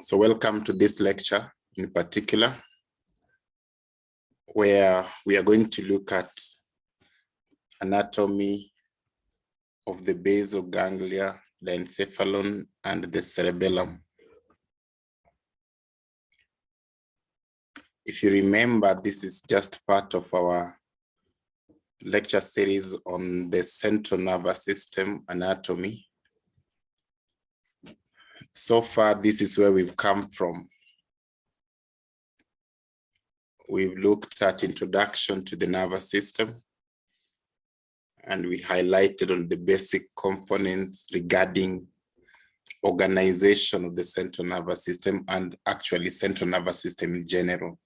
So welcome to this lecture in particular, where we are going to look at anatomy of the basal ganglia, the Diencephalon, and the cerebellum. If you remember, this is just part of our lecture series on the central nervous system anatomy. So far, this is where we've come from. We've looked at introduction to the nervous system, and we highlighted on the basic components regarding organization of the central nervous system and actually central nervous system in general.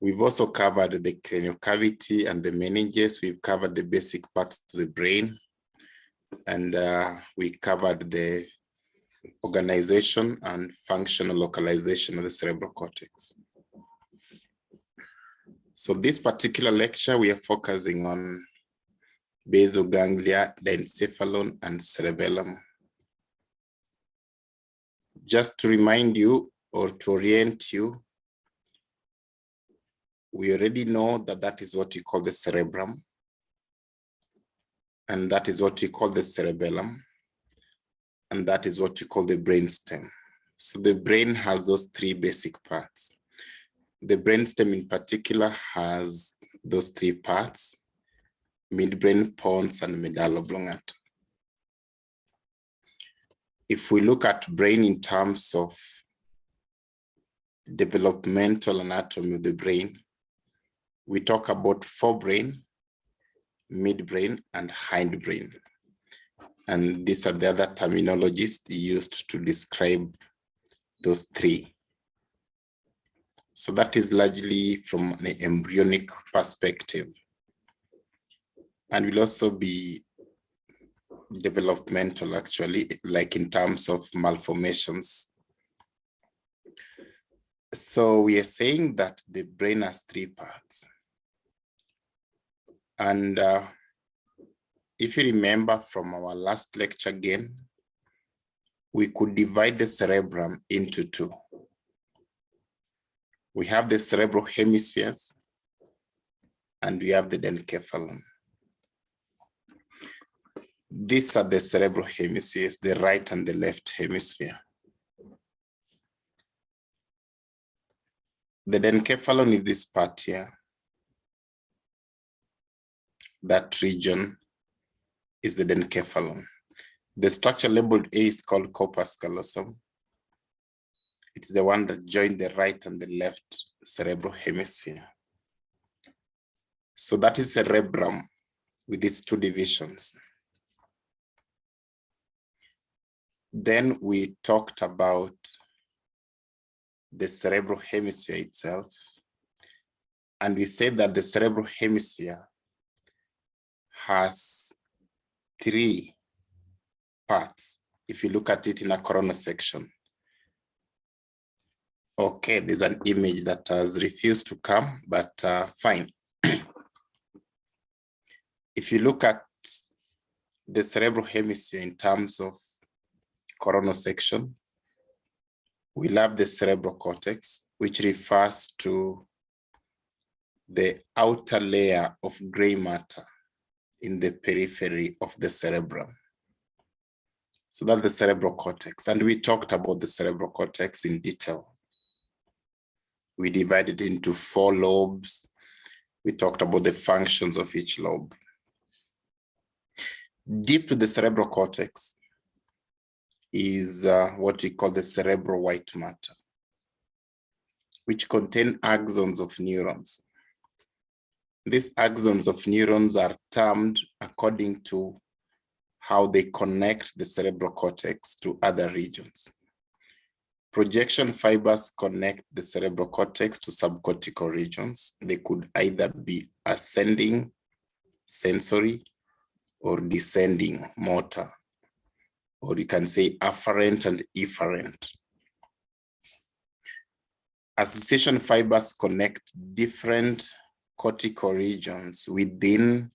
We've also covered the cranial cavity and the meninges. We've covered the basic parts of the brain, and we covered the organization and functional localization of the cerebral cortex. So this particular lecture, we are focusing on basal ganglia, Diencephalon, and cerebellum. Just to remind you or to orient you, we already know that that is what we call the cerebrum, and that is what we call the cerebellum, and that is what we call the brainstem. So the brain has those three basic parts. The brainstem in particular has those three parts: midbrain, pons, and medulla oblongata. If we look at brain in terms of developmental anatomy of the brain, we talk about forebrain, midbrain, and hindbrain. And these are the other terminologies used to describe those three. So that is largely from an embryonic perspective. And will also be developmental, actually, like in terms of malformations. So we are saying that the brain has three parts. And if you remember from our last lecture again, we could divide the cerebrum into two. We have the cerebral hemispheres, and we have the Denkevalon. These are the cerebral hemispheres, the right and the left hemisphere. The Denkevalon is this part here. That region is the Denkevalon. The structure labeled A is called corpus callosum. It's the one that joined the right and the left cerebral hemisphere. So that is cerebrum with its two divisions. Then we talked about the cerebral hemisphere itself. And we said that the cerebral hemisphere has three parts, if you look at it in a coronal section. Okay, there's an image that has refused to come, but fine. If you look at the cerebral hemisphere in terms of coronal section, we'll have the cerebral cortex, which refers to the outer layer of gray matter in the periphery of the cerebrum. So that's the cerebral cortex. And we talked about the cerebral cortex in detail. We divided it into 4 lobes. We talked about the functions of each lobe. Deep to the cerebral cortex is what we call the cerebral white matter, which contain axons of neurons. These axons of neurons are termed according to how they connect the cerebral cortex to other regions. Projection fibers connect the cerebral cortex to subcortical regions. They could either be ascending, sensory, or descending, motor, or you can say afferent and efferent. Association fibers connect different cortical regions within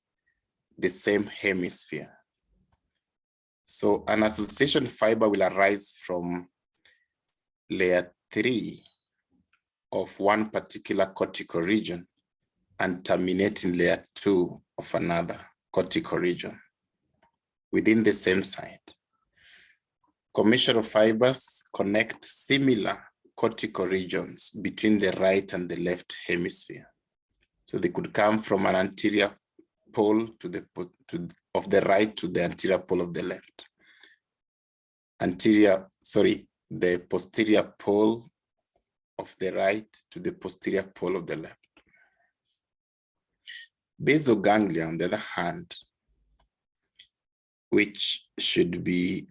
the same hemisphere. So an association fiber will arise from layer 3 of one particular cortical region and terminate in layer 2 of another cortical region within the same side. Commissural fibers connect similar cortical regions between the right and the left hemisphere. So they could come from an anterior pole of the right to the anterior pole of the left. The posterior pole of the right to the posterior pole of the left. Basal ganglia, on the other hand, which should be,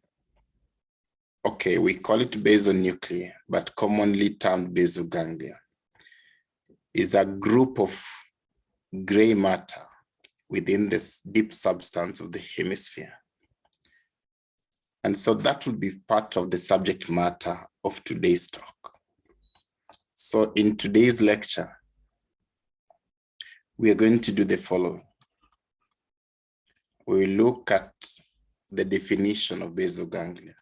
okay, we call it basal nuclei, but commonly termed basal ganglia, is a group of gray matter within this deep substance of the hemisphere. And so that will be part of the subject matter of today's talk. So in today's lecture, we are going to do the following. We will look at the definition of basal ganglia.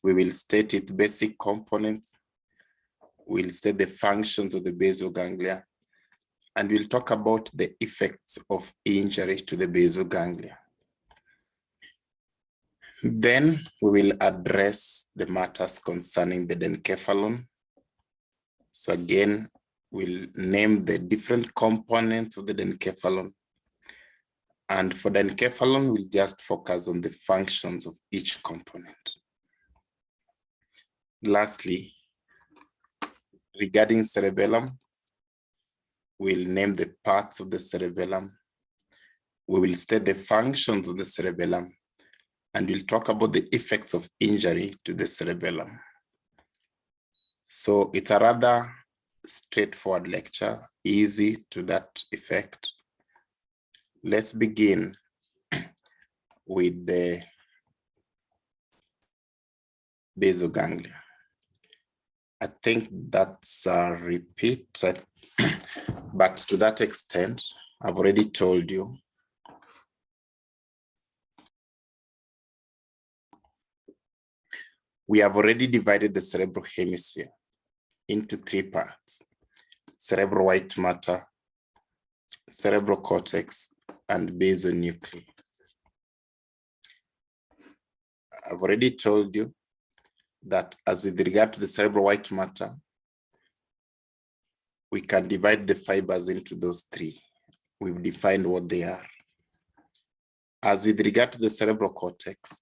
We will state its basic components. We'll state the functions of the basal ganglia, and we'll talk about the effects of injury to the basal ganglia. Then we will address the matters concerning the Denkevalon. So again, we'll name the different components of the Denkevalon. And for Denkevalon, we'll just focus on the functions of each component. Lastly, regarding cerebellum, we'll name the parts of the cerebellum. We will state the functions of the cerebellum, and we'll talk about the effects of injury to the cerebellum. So it's a rather straightforward lecture, easy to that effect. Let's begin with the basal ganglia. I think that's a repeat, but to that extent, I've already told you. We have already divided the cerebral hemisphere into 3 parts: cerebral white matter, cerebral cortex, and basal nuclei. I've already told you that as with regard to the cerebral white matter, we can divide the fibers into those 3. We've defined what they are. As with regard to the cerebral cortex,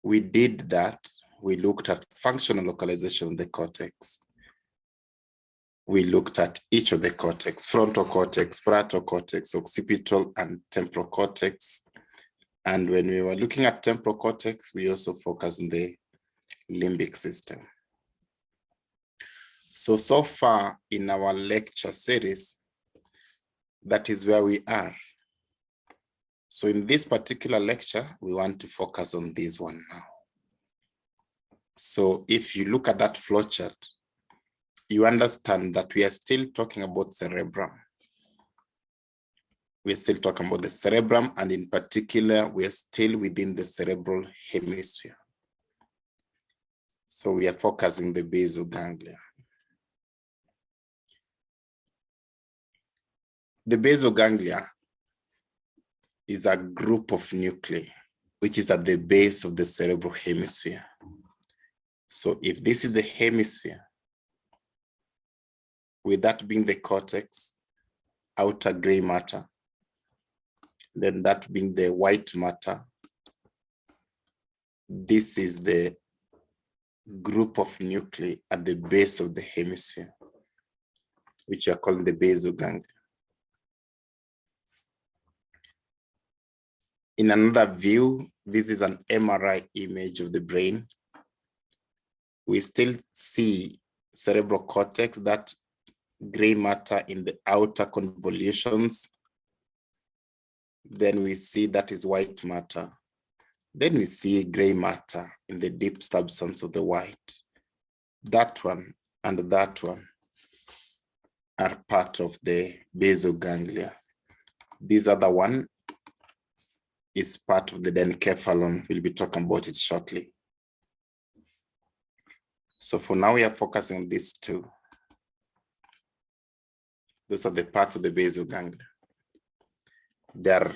we did that. We looked at functional localization of the cortex. We looked at each of the cortex: frontal cortex, parietal cortex, occipital, and temporal cortex. And when we were looking at temporal cortex, we also focused on the limbic system. So far in our lecture series, that is where we are. So in this particular lecture, we want to focus on this one now. So if you look at that flowchart, you understand that we are still talking about cerebrum. We're still talking about the cerebrum, and in particular, we are still within the cerebral hemisphere. So we are focusing the basal ganglia. The basal ganglia is a group of nuclei, which is at the base of the cerebral hemisphere. So if this is the hemisphere, with that being the cortex, outer gray matter, then that being the white matter, this is the group of nuclei at the base of the hemisphere, which are called the basal ganglia. In another view, this is an MRI image of the brain. We still see cerebral cortex, that gray matter in the outer convolutions. Then we see that is white matter. Then we see gray matter in the deep substance of the white. That one and that one are part of the basal ganglia. This other one is part of the Denkevalon. We'll be talking about it shortly. So for now, we are focusing on these two. Those are the parts of the basal ganglia. They are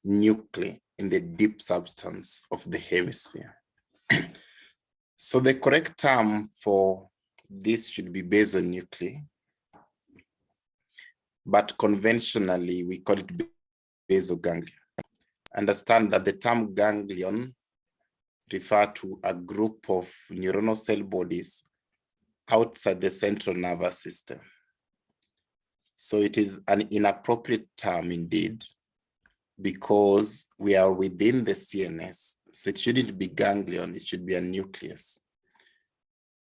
nuclei in the deep substance of the hemisphere. So the correct term for this should be basal nuclei, but conventionally we call it basal ganglia. Understand that the term ganglion refers to a group of neuronal cell bodies outside the central nervous system. So it is an inappropriate term indeed, because we are within the CNS. So it shouldn't be ganglion, it should be a nucleus.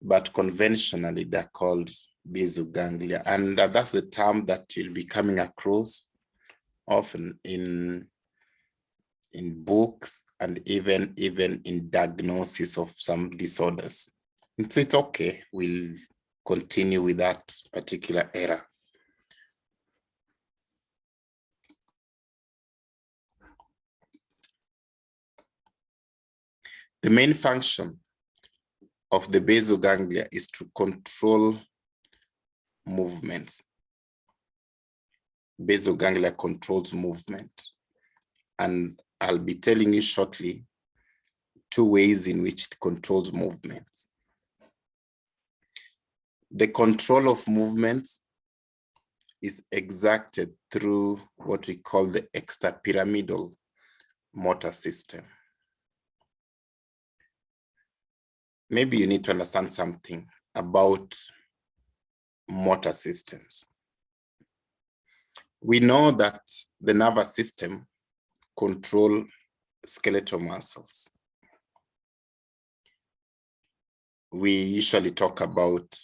But conventionally, they're called basal ganglia. And that's the term that you'll be coming across often in books and even in diagnosis of some disorders. So it's okay, we'll continue with that particular era. The main function of the basal ganglia is to control movements. Basal ganglia controls movement. And I'll be telling you shortly 2 ways in which it controls movements. The control of movements is exacted through what we call the extrapyramidal motor system. Maybe you need to understand something about motor systems. We know that the nervous system controls skeletal muscles. We usually talk about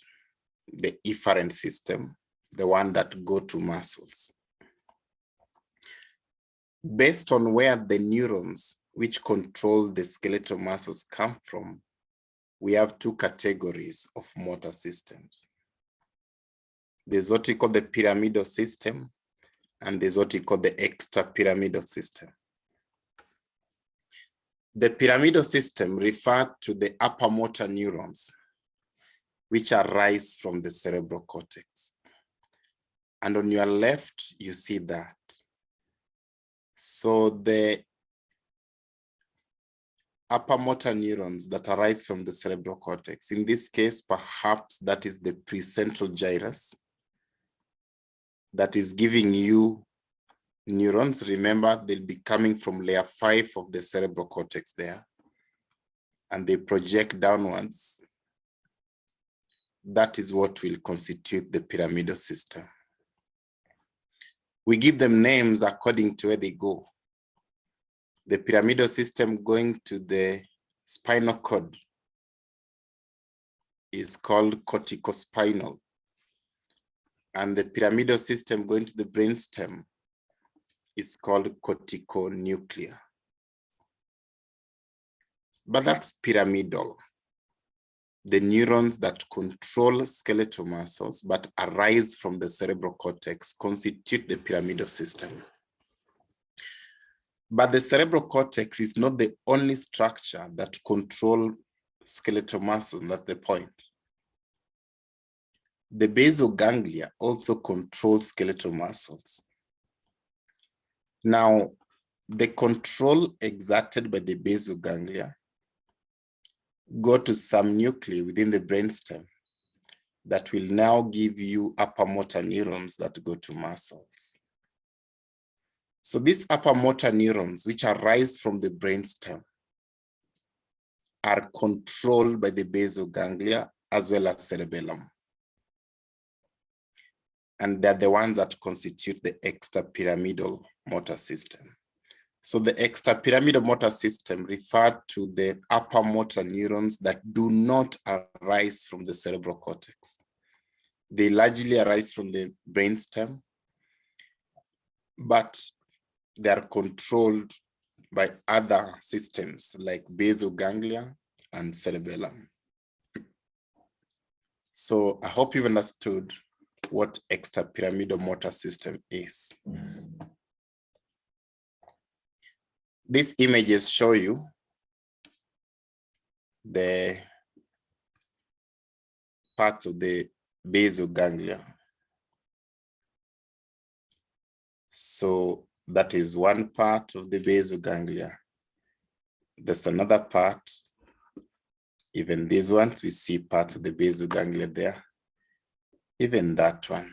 the efferent system, the one that go to muscles. Based on where the neurons which control the skeletal muscles come from, we have 2 categories of motor systems. There's what we call the pyramidal system, and there's what we call the extrapyramidal system. The pyramidal system refers to the upper motor neurons, which arise from the cerebral cortex. And on your left, you see that. So the upper motor neurons that arise from the cerebral cortex, in this case, perhaps that is the precentral gyrus that is giving you neurons. Remember, they'll be coming from layer 5 of the cerebral cortex there, and they project downwards. That is what will constitute the pyramidal system. We give them names according to where they go. The pyramidal system going to the spinal cord is called corticospinal. And the pyramidal system going to the brainstem is called corticonuclear. But that's pyramidal. The neurons that control skeletal muscles but arise from the cerebral cortex constitute the pyramidal system. But the cerebral cortex is not the only structure that controls skeletal muscle, that's the point. The basal ganglia also controls skeletal muscles. Now, the control exerted by the basal ganglia go to some nuclei within the brainstem that will now give you upper motor neurons that go to muscles. So these upper motor neurons, which arise from the brainstem, are controlled by the basal ganglia as well as cerebellum. And they're the ones that constitute the extrapyramidal motor system. So the extrapyramidal motor system refers to the upper motor neurons that do not arise from the cerebral cortex. They largely arise from the brainstem, but they are controlled by other systems like basal ganglia and cerebellum. So I hope you've understood what extrapyramidal motor system is. These images show you the parts of the basal ganglia. So that is one part of the basal ganglia. There's another part. Even these ones, we see parts of the basal ganglia there. Even that one.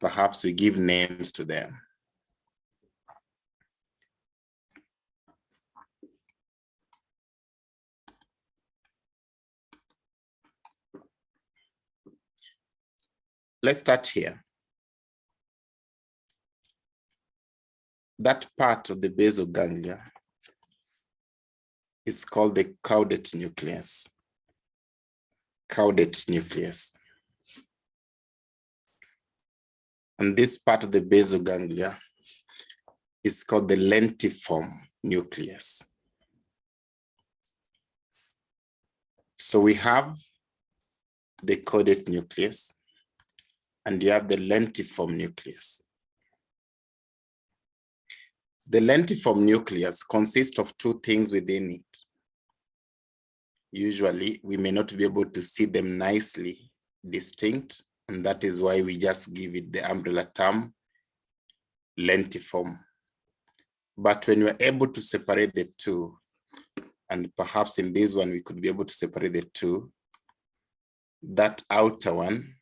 Perhaps we give names to them. Let's start here. That part of the basal ganglia is called the caudate nucleus. Caudate nucleus. And this part of the basal ganglia is called the lentiform nucleus. So we have the caudate nucleus and you have the lentiform nucleus. The lentiform nucleus consists of two things within it. Usually, we may not be able to see them nicely distinct, and that is why we just give it the umbrella term, lentiform. But when we're able to separate the two, and perhaps in this one, we could be able to separate the two, that outer one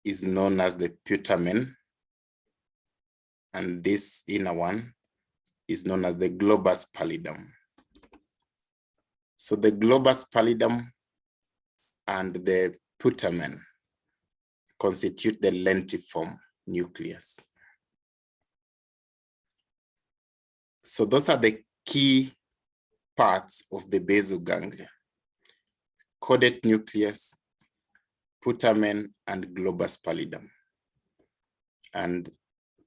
is known as the putamen, and this inner one is known as the globus pallidum. So the globus pallidum and the putamen constitute the lentiform nucleus. So those are the key parts of the basal ganglia: caudate nucleus, putamen, and globus pallidum. And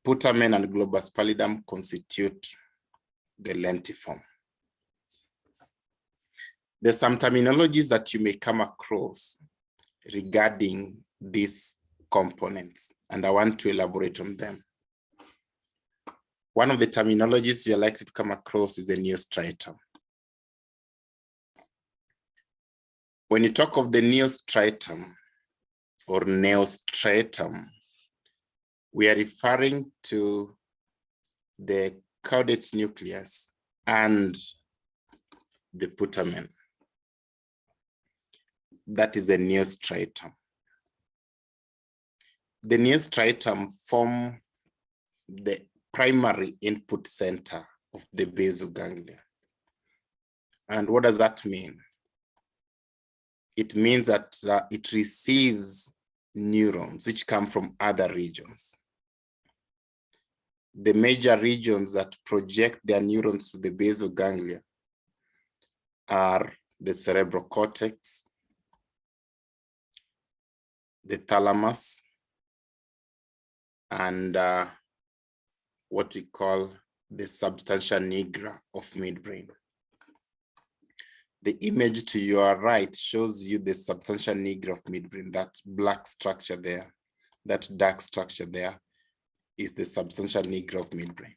putamen and globus pallidum constitute the lentiform. There's some terminologies that you may come across regarding these components, and I want to elaborate on them. One of the terminologies you're likely to come across is the neostriatum. When you talk of the neostriatum or neostratum, we are referring to the caudate nucleus and the putamen. That is the neostriatum. The neostriatum form the primary input center of the basal ganglia. And what does that mean? It means that it receives neurons which come from other regions. The major regions that project their neurons to the basal ganglia are the cerebral cortex, the thalamus, and what we call the substantia nigra of midbrain. The image to your right shows you the substantia nigra of midbrain. That black structure there, that dark structure there is the substantia nigra of midbrain.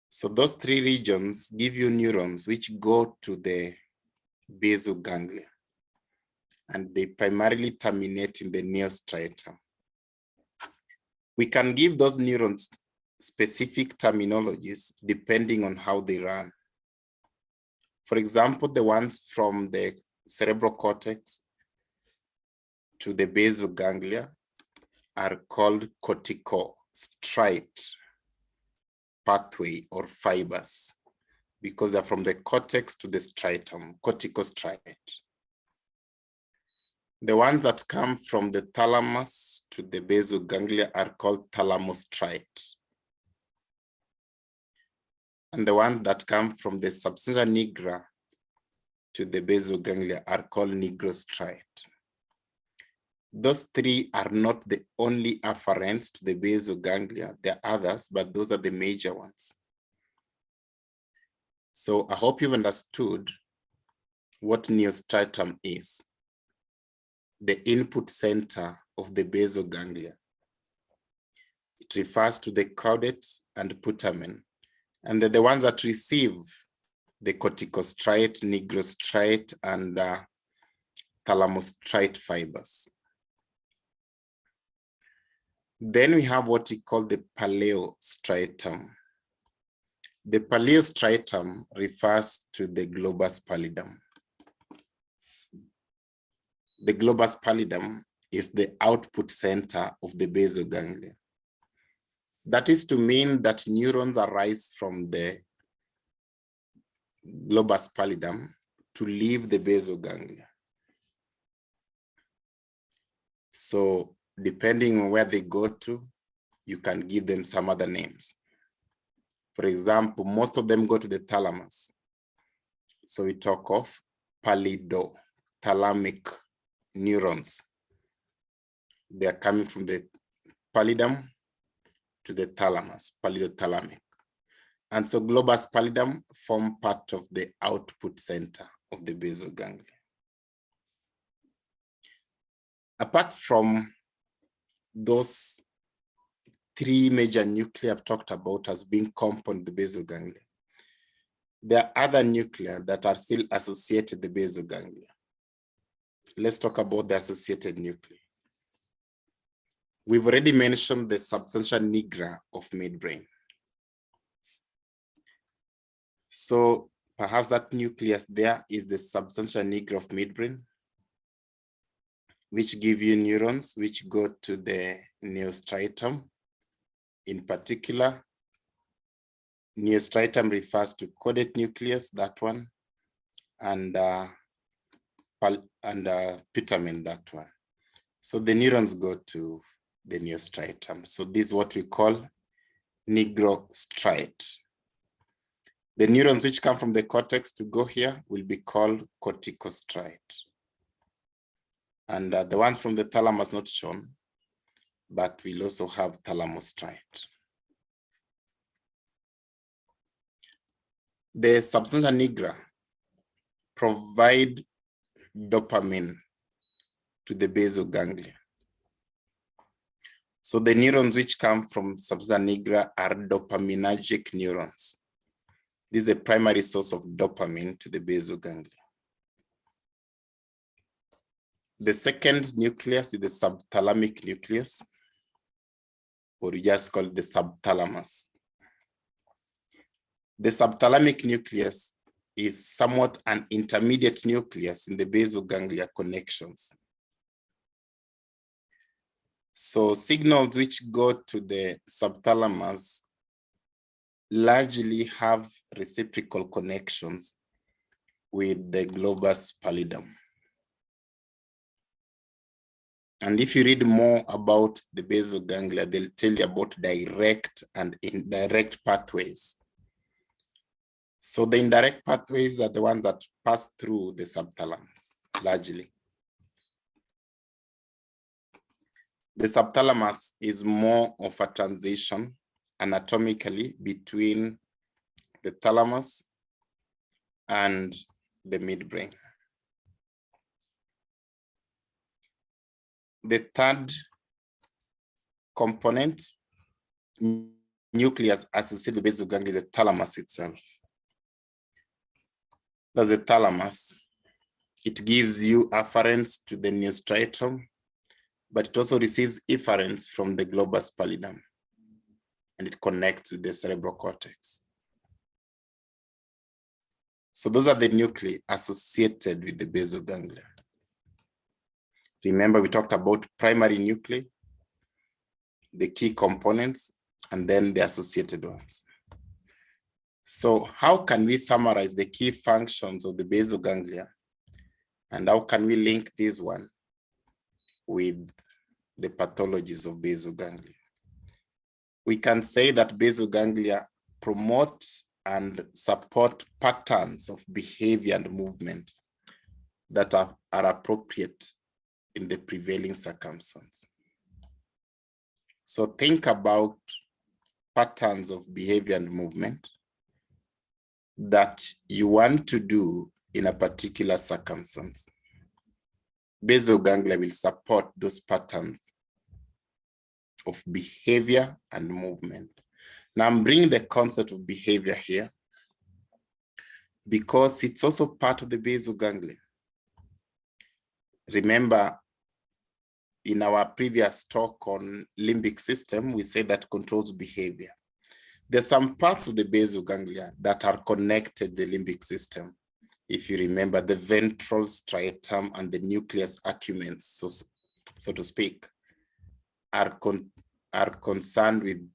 So those three regions give you neurons which go to the basal ganglia, and they primarily terminate in the neostriatum. We can give those neurons specific terminologies depending on how they run. For example, the ones from the cerebral cortex to the basal ganglia are called corticostriate pathway or fibers, because they're from the cortex to the striatum, corticostriate. The ones that come from the thalamus to the basal ganglia are called thalamostriate. And the ones that come from the substantia nigra to the basal ganglia are called nigrostriate. Those three are not the only afferents to the basal ganglia. There are others, but those are the major ones. So I hope you've understood what neostriatum is. The input center of the basal ganglia. It refers to the caudate and putamen, and they're the ones that receive the corticostriate, nigrostriate, and thalamostriate fibers. Then we have what we call the paleostriatum. The paleostriatum refers to the globus pallidum. The globus pallidum is the output center of the basal ganglia. That is to mean that neurons arise from the globus pallidum to leave the basal ganglia. So depending on where they go to, you can give them some other names. For example, most of them go to the thalamus. So we talk of pallidothalamic neurons. They are coming from the pallidum to the thalamus, pallidothalamic. And so globus pallidum form part of the output center of the basal ganglia. Apart from those three major nuclei I've talked about as being component of the basal ganglia, there are other nuclei that are still associated with the basal ganglia. Let's talk about the associated nuclei. We've already mentioned the substantia nigra of midbrain. So perhaps that nucleus there is the substantia nigra of midbrain, which give you neurons which go to the neostriatum. In particular, neostriatum refers to caudate nucleus, that one, and putamen, that one. So the neurons go to the neostriatum. So this is what we call nigrostriate. The neurons which come from the cortex to go here will be called corticostriate. And the one from the thalamus not shown, but we'll also have thalamostriate. The substantia nigra provide dopamine to the basal ganglia. So the neurons which come from substantia nigra are dopaminergic neurons. This is a primary source of dopamine to the basal ganglia. The second nucleus is the subthalamic nucleus, or we just call it the subthalamus. The subthalamic nucleus is somewhat an intermediate nucleus in the basal ganglia connections. So signals which go to the subthalamus largely have reciprocal connections with the globus pallidum. And if you read more about the basal ganglia, they'll tell you about direct and indirect pathways. So the indirect pathways are the ones that pass through the subthalamus, largely. The subthalamus is more of a transition anatomically between the thalamus and the midbrain. The third component, nucleus associated with the basal ganglia, is the thalamus itself. That's the thalamus. It gives you afferents to the neostriatum, but it also receives efferents from the globus pallidum, and it connects with the cerebral cortex. So those are the nuclei associated with the basal ganglia. Remember, we talked about primary nuclei, the key components, and then the associated ones. So how can we summarize the key functions of the basal ganglia? And how can we link this one with the pathologies of basal ganglia? We can say that basal ganglia promote and support patterns of behavior and movement that are appropriate in the prevailing circumstance. So think about patterns of behavior and movement that you want to do in a particular circumstance. Basal ganglia will support those patterns of behavior and movement. Now I'm bringing the concept of behavior here because it's also part of the basal ganglia. Remember, in our previous talk on limbic system, we said that controls behavior. There's some parts of the basal ganglia that are connected to the limbic system. If you remember, the ventral striatum and the nucleus accumbens, so to speak, are concerned with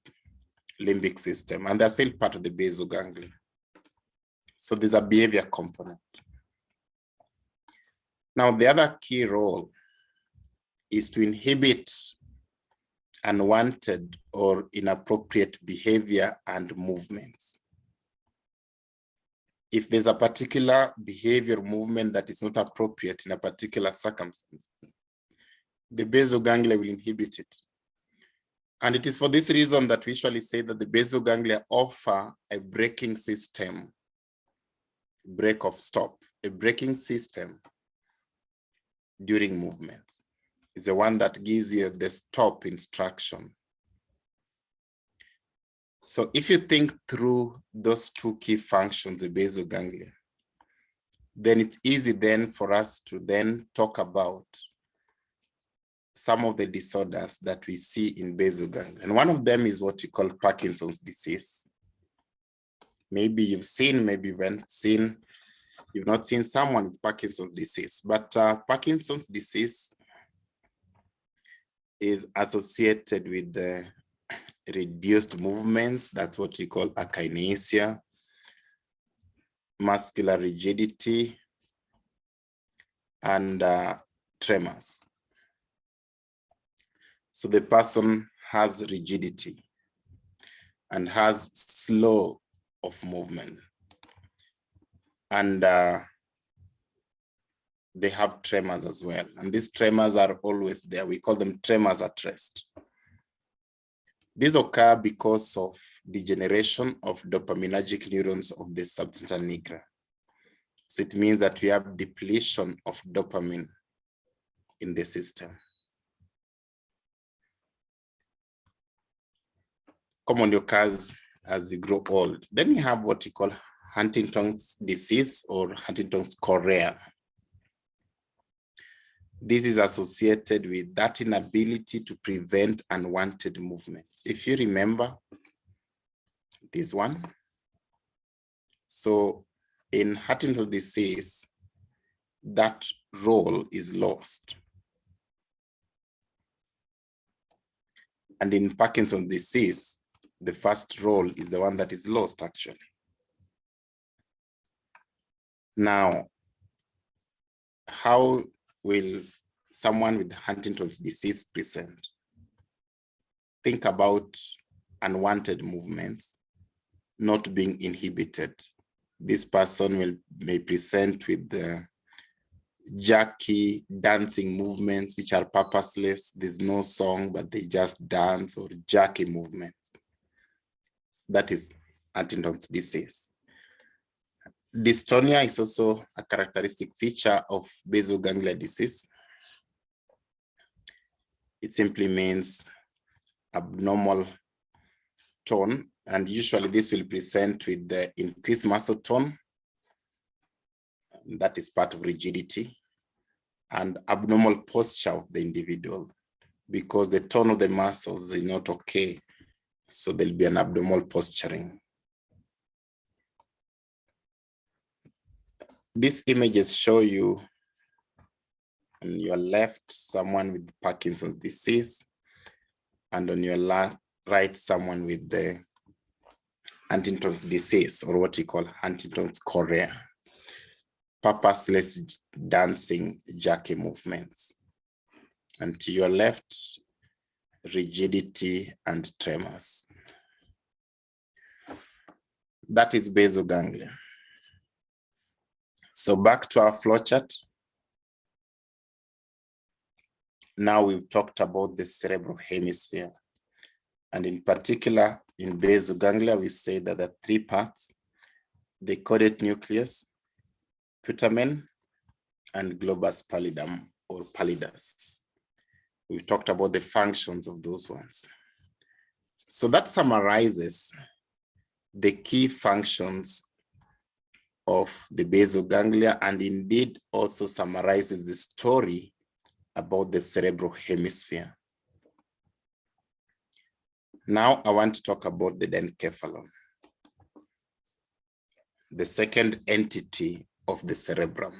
limbic system, and they're still part of the basal ganglia. So there's a behavior component. Now, the other key role is to inhibit unwanted or inappropriate behavior and movements. If there's a particular behavior movement that is not appropriate in a particular circumstance, the basal ganglia will inhibit it. And it is for this reason that we usually say that the basal ganglia offer a braking system, break of stop, a braking system during movement. Is the one that gives you the stop instruction. So if you think through those two key functions, the basal ganglia, then it's easy then for us to then talk about some of the disorders that we see in basal ganglia. And one of them is what you call Parkinson's disease. Maybe you've seen, maybe you haven't seen, you've not seen someone with Parkinson's disease, but Parkinson's disease is associated with the reduced movements. That's what we call akinesia, muscular rigidity, and tremors. So the person has rigidity and has slow of movement, and they have tremors as well. And these tremors are always there. We call them tremors at rest. These occur because of degeneration of dopaminergic neurons of the substantia nigra. So it means that we have depletion of dopamine in the system. Commonly occurs as you grow old. Then we have what we call Huntington's disease or Huntington's chorea. This is associated with that inability to prevent unwanted movements. If you remember this one, so in Huntington's disease, that role is lost. And in Parkinson's disease, the first role is the one that is lost actually. Now, how will someone with Huntington's disease present? Think about unwanted movements not being inhibited. This person may present with the jerky dancing movements, which are purposeless. There's no song, but they just dance, or jerky movements. That is Huntington's disease. Dystonia is also a characteristic feature of basal ganglia disease. It simply means abnormal tone, and usually this will present with the increased muscle tone. That is part of rigidity, and abnormal posture of the individual, because the tone of the muscles is not okay. So there'll be an abnormal posturing. These images show you on your left, someone with Parkinson's disease, and on your right, someone with the Huntington's disease, or what we call Huntington's chorea. Purposeless dancing, jerky movements. And to your left, rigidity and tremors. That is basal ganglia. So back to our flowchart. Now we've talked about the cerebral hemisphere. And in particular, in basal ganglia, we say that there are three parts: the caudate nucleus, putamen, and globus pallidum or pallidus. We talked about the functions of those ones. So that summarizes the key functions of the basal ganglia, and indeed also summarizes the story about the cerebral hemisphere. Now I want to talk about the Denkevalon, the second entity of the cerebrum.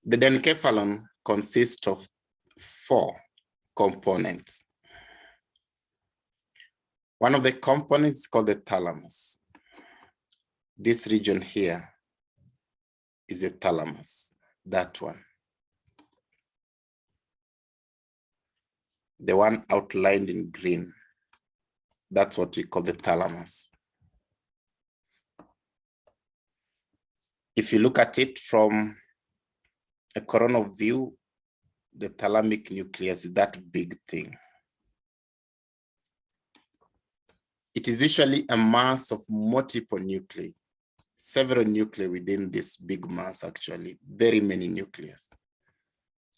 The Denkevalon consists of 4 components. One of the components is called the thalamus. This region here is a thalamus, that one. The one outlined in green, that's what we call the thalamus. If you look at it from a coronal view, the thalamic nucleus is that big thing. It is usually a mass of multiple nuclei, several nuclei within this big mass, actually, very many nuclei.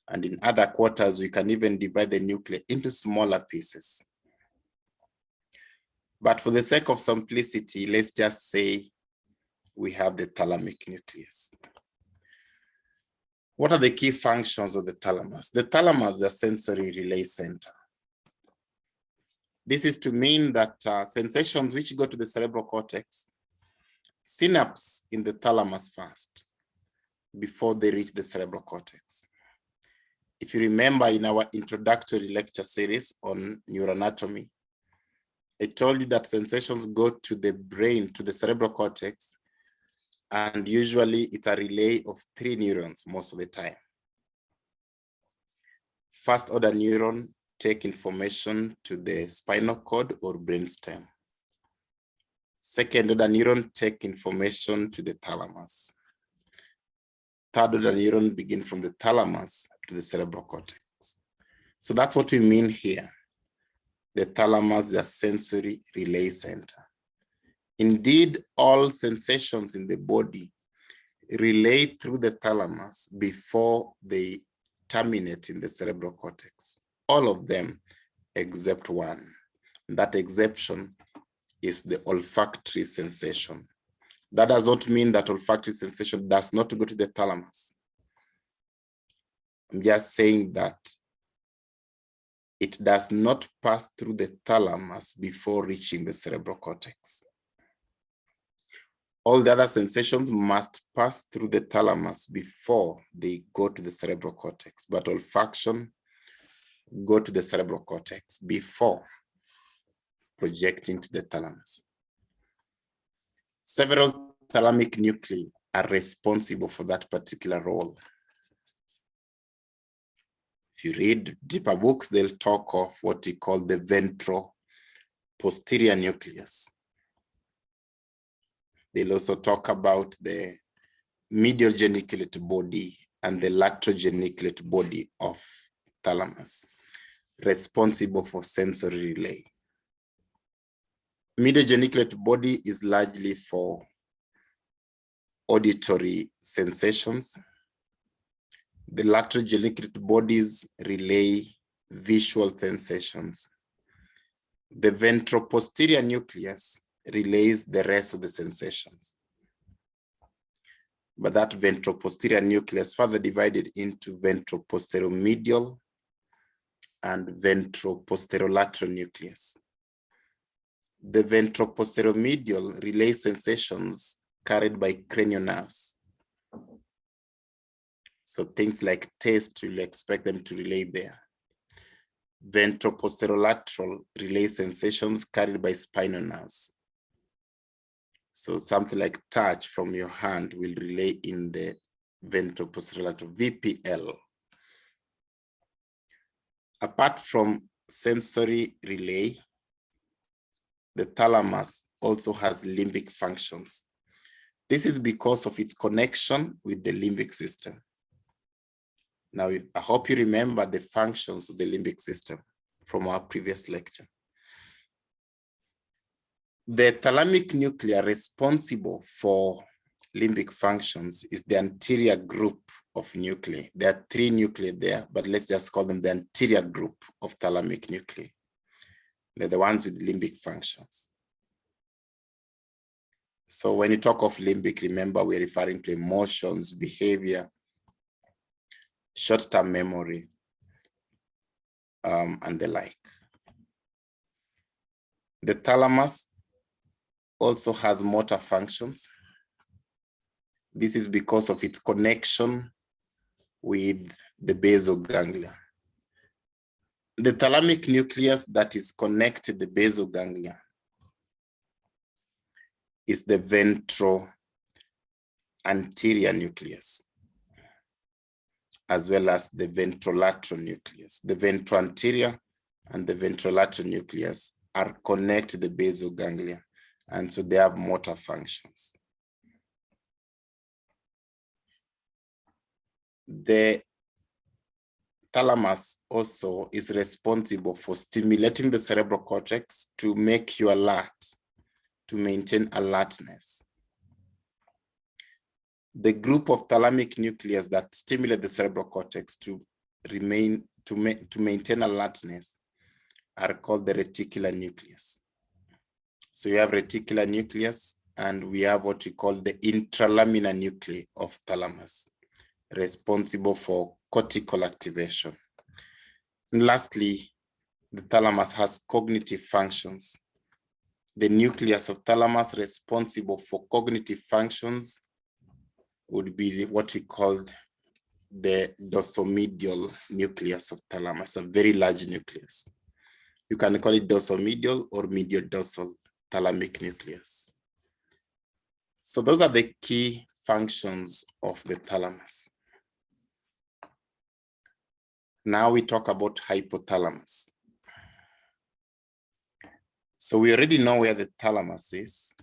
And in other quarters, we can even divide the nuclei into smaller pieces. But for the sake of simplicity, let's just say we have the thalamic nucleus. What are the key functions of the thalamus? The thalamus is a sensory relay center. This is to mean that sensations which go to the cerebral cortex synapse in the thalamus first before they reach the cerebral cortex. If you remember in our introductory lecture series on neuroanatomy, I told you that sensations go to the brain, to the cerebral cortex, and usually it's a relay of 3 neurons most of the time. First order neuron take information to the spinal cord or brainstem. Second order neuron take information to the thalamus. Third order neuron begin from the thalamus to the cerebral cortex. So that's what we mean here. The thalamus is a sensory relay center. Indeed, all sensations in the body relay through the thalamus before they terminate in the cerebral cortex. All of them except one. That exception is the olfactory sensation. That does not mean that olfactory sensation does not go to the thalamus. I'm just saying that it does not pass through the thalamus before reaching the cerebral cortex. All the other sensations must pass through the thalamus before they go to the cerebral cortex, but olfaction go to the cerebral cortex before projecting to the thalamus. Several thalamic nuclei are responsible for that particular role. If you read deeper books, they'll talk of what we call the ventral posterior nucleus. They'll also talk about the medial geniculate body and the lateral geniculate body of thalamus, responsible for sensory relay. Medial geniculate body is largely for auditory sensations. The lateral geniculate bodies relay visual sensations. The ventroposterior nucleus relays the rest of the sensations. But that ventroposterior nucleus further divided into ventroposteromedial and ventroposterolateral nucleus. The ventroposteromedial relays sensations carried by cranial nerves. So things like taste, you'll expect them to relay there. Ventroposterolateral relay sensations carried by spinal nerves. So something like touch from your hand will relay in the ventroposterolateral, VPL. Apart from sensory relay, the thalamus also has limbic functions. This is because of its connection with the limbic system. Now, I hope you remember the functions of the limbic system from our previous lecture. The thalamic nuclei responsible for limbic functions is the anterior group of nuclei. There are 3 nuclei there, but let's just call them the anterior group of thalamic nuclei. They're the ones with limbic functions. So when you talk of limbic, remember we're referring to emotions, behavior, short-term memory, and the like. The thalamus also has motor functions. This is because of its connection with the basal ganglia. The thalamic nucleus that is connected to the basal ganglia is the ventral anterior nucleus, as well as the ventrolateral nucleus. The ventroanterior and the ventrolateral nucleus are connected to the basal ganglia, and so they have motor functions. The thalamus also is responsible for stimulating the cerebral cortex to make you alert, to maintain alertness. The group of thalamic nucleus that stimulate the cerebral cortex to maintain alertness are called the reticular nucleus. So you have reticular nucleus, and we have what we call the intralaminar nuclei of thalamus, responsible for cortical activation. And lastly, the thalamus has cognitive functions. The nucleus of thalamus responsible for cognitive functions would be what we call the dorsomedial nucleus of thalamus, a very large nucleus. You can call it dorsomedial or medial dorsal thalamic nucleus. So those are the key functions of the thalamus. Now we talk about hypothalamus. So we already know where the thalamus is.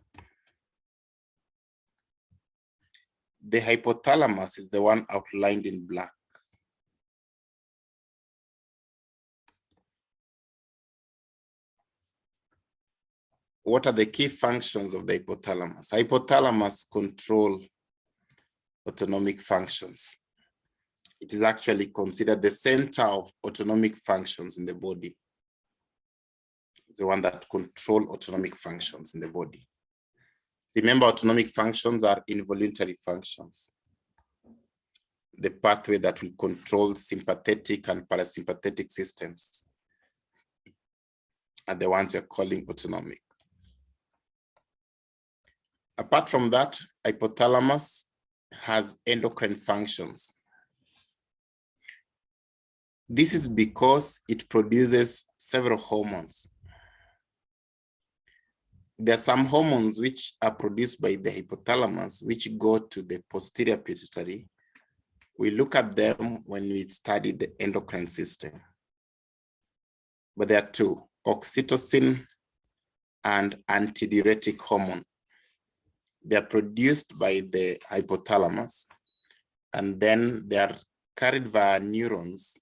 The hypothalamus is the one outlined in black. What are the key functions of the hypothalamus? Hypothalamus control autonomic functions. It is actually considered the center of autonomic functions in the body. It's the one that controls autonomic functions in the body. Remember, autonomic functions are involuntary functions. The pathway that will control sympathetic and parasympathetic systems are the ones you're calling autonomic. Apart from that, hypothalamus has endocrine functions. This is because it produces several hormones. There are some hormones which are produced by the hypothalamus, which go to the posterior pituitary. We look at them when we study the endocrine system. But there are two, oxytocin and antidiuretic hormone. They are produced by the hypothalamus, and then they are carried via neurons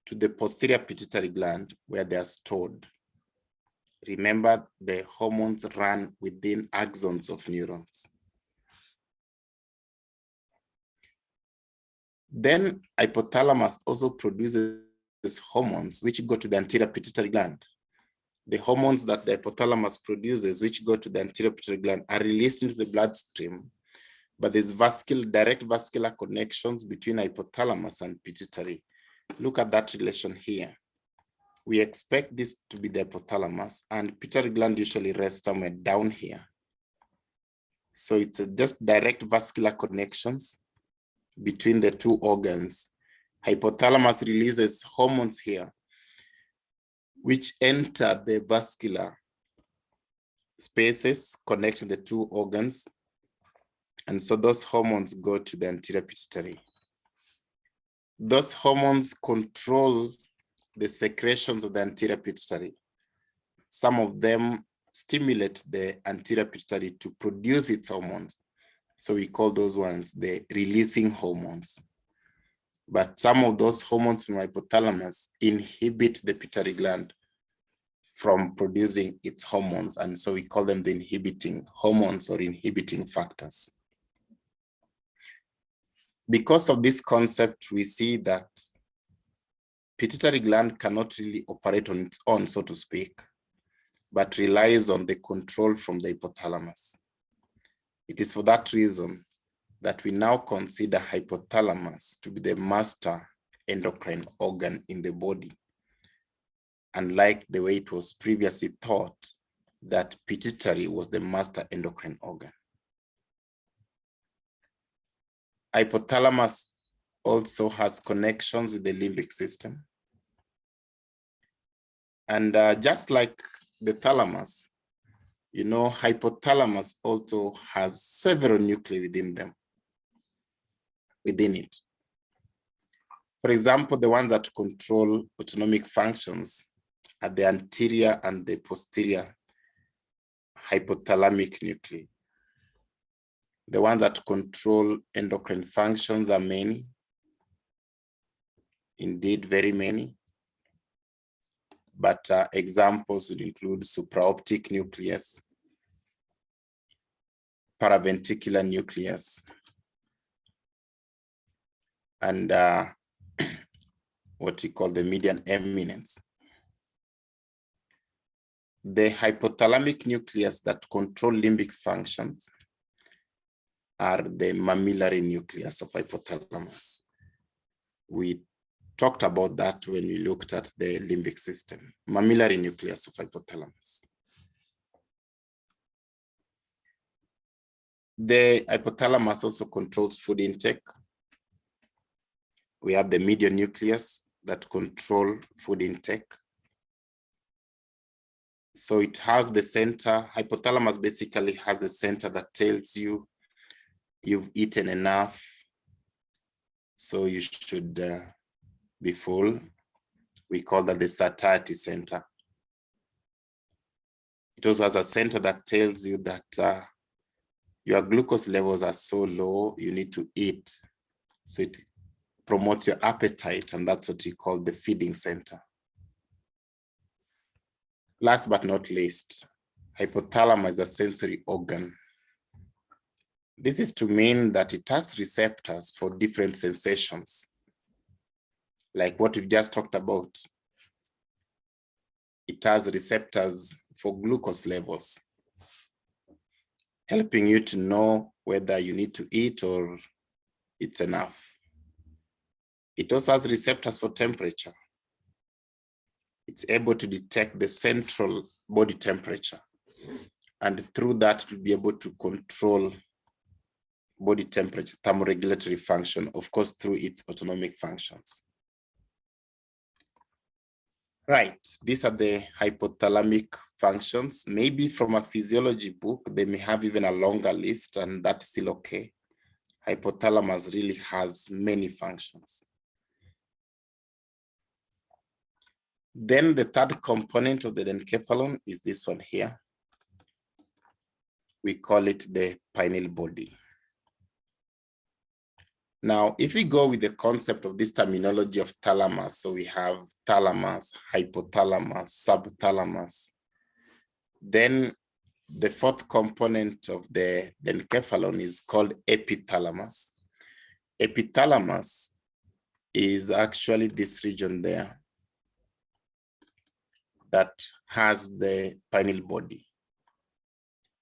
to the posterior pituitary gland where they are stored. Remember, the hormones run within axons of neurons. Then hypothalamus also produces hormones which go to the anterior pituitary gland. The hormones that the hypothalamus produces, which go to the anterior pituitary gland, are released into the bloodstream, but there's direct vascular connections between hypothalamus and pituitary. Look at that relation here. We expect this to be the hypothalamus, and pituitary gland usually rests somewhere down here. So it's just direct vascular connections between the two organs. Hypothalamus releases hormones here, which enter the vascular spaces connecting the two organs. And so those hormones go to the anterior pituitary. Those hormones control the secretions of the anterior pituitary. Some of them stimulate the anterior pituitary to produce its hormones. So we call those ones the releasing hormones. But some of those hormones from hypothalamus inhibit the pituitary gland from producing its hormones. And so we call them the inhibiting hormones or inhibiting factors. Because of this concept, we see that pituitary gland cannot really operate on its own, so to speak, but relies on the control from the hypothalamus. It is for that reason that we now consider hypothalamus to be the master endocrine organ in the body, unlike the way it was previously thought that pituitary was the master endocrine organ. Hypothalamus also has connections with the limbic system. And just like the thalamus, you know, hypothalamus also has several nuclei within it. For example, the ones that control autonomic functions are the anterior and the posterior hypothalamic nuclei. The ones that control endocrine functions are many, indeed very many. But examples would include supraoptic nucleus, paraventricular nucleus, and what we call the median eminence. The hypothalamic nucleus that control limbic functions are the mammillary nucleus of hypothalamus. We talked about that when we looked at the limbic system, mammillary nucleus of hypothalamus. The hypothalamus also controls food intake. We have the median nucleus that control food intake. So it has the center, hypothalamus basically has the center that tells you you've eaten enough, so you should be full. We call that the satiety center. It also has a center that tells you that your glucose levels are so low, you need to eat. So it promotes your appetite, and that's what we call the feeding center. Last but not least, hypothalamus is a sensory organ. This is to mean that it has receptors for different sensations, like what we've just talked about. It has receptors for glucose levels, helping you to know whether you need to eat or it's enough. It also has receptors for temperature. It's able to detect the central body temperature, and through that, it will be able to control body temperature, thermoregulatory function, of course, through its autonomic functions. Right, these are the hypothalamic functions. Maybe from a physiology book, they may have even a longer list, and that's still okay. Hypothalamus really has many functions. Then the third component of the Denkevalon is this one here. We call it the pineal body. Now, if we go with the concept of this terminology of thalamus, so we have thalamus, hypothalamus, subthalamus, then the fourth component of the Denkevalon is called epithalamus. Epithalamus is actually this region there that has the pineal body.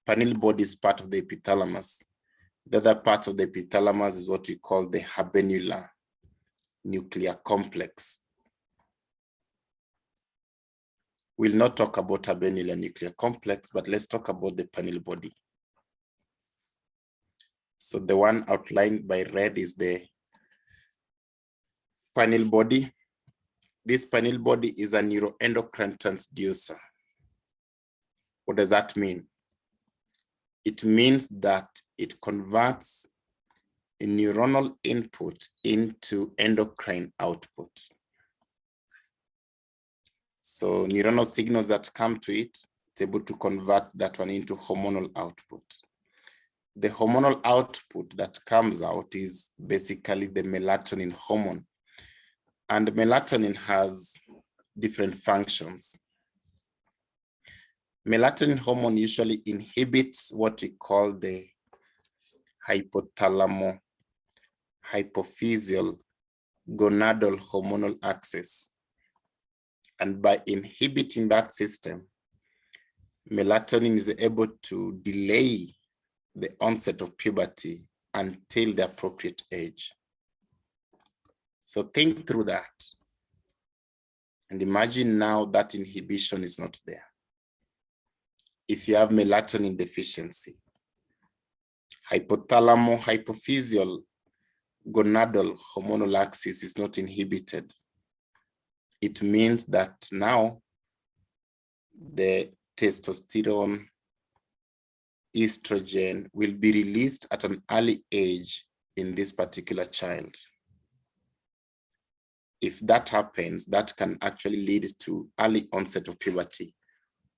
Pineal body is part of the epithalamus. The other part of the epithalamus is what we call the habenular nuclear complex. We'll not talk about habenular nuclear complex, but let's talk about the pineal body. So the one outlined by red is the pineal body. This pineal body is a neuroendocrine transducer. What does that mean? It means that it converts a neuronal input into endocrine output. So neuronal signals that come to it, it's able to convert that one into hormonal output. The hormonal output that comes out is basically the melatonin hormone. And melatonin has different functions. Melatonin hormone usually inhibits what we call the hypothalamo-hypophyseal gonadal hormonal axis. And by inhibiting that system, melatonin is able to delay the onset of puberty until the appropriate age. So think through that. And imagine now that inhibition is not there. If you have melatonin deficiency, hypothalamo-hypophyseal gonadal hormonal axis is not inhibited, it means that now the testosterone, estrogen will be released at an early age in this particular child. If that happens, that can actually lead to early onset of puberty,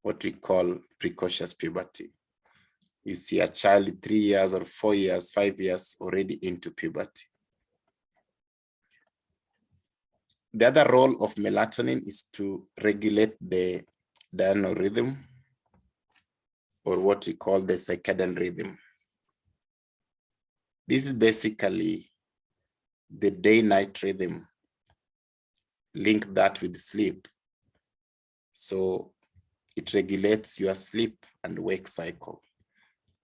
what we call precocious puberty. You see a child 3 years or 4 years, 5 years already into puberty. The other role of melatonin is to regulate the diurnal rhythm, or what we call the circadian rhythm. This is basically the day-night rhythm. Link that with sleep. So it regulates your sleep and wake cycle.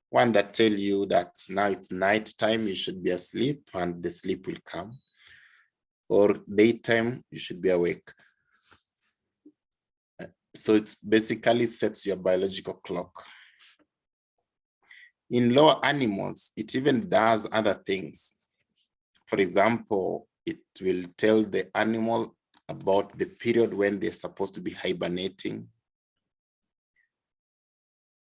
One that tells you that now it's night time, you should be asleep and the sleep will come. Or daytime, you should be awake. So it basically sets your biological clock. In lower animals, it even does other things. For example, it will tell the animal about the period when they're supposed to be hibernating.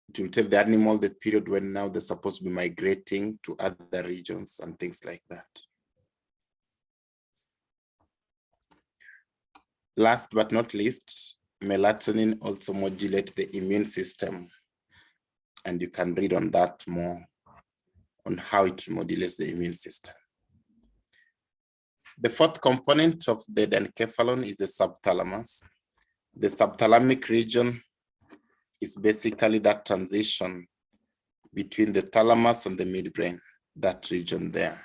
It will tell the animal the period when now they're supposed to be migrating to other regions and things like that. Last but not least, melatonin also modulates the immune system. And you can read on that more, on how it modulates the immune system. The fourth component of the Denkevalon is the subthalamus. The subthalamic region is basically that transition between the thalamus and the midbrain, that region there,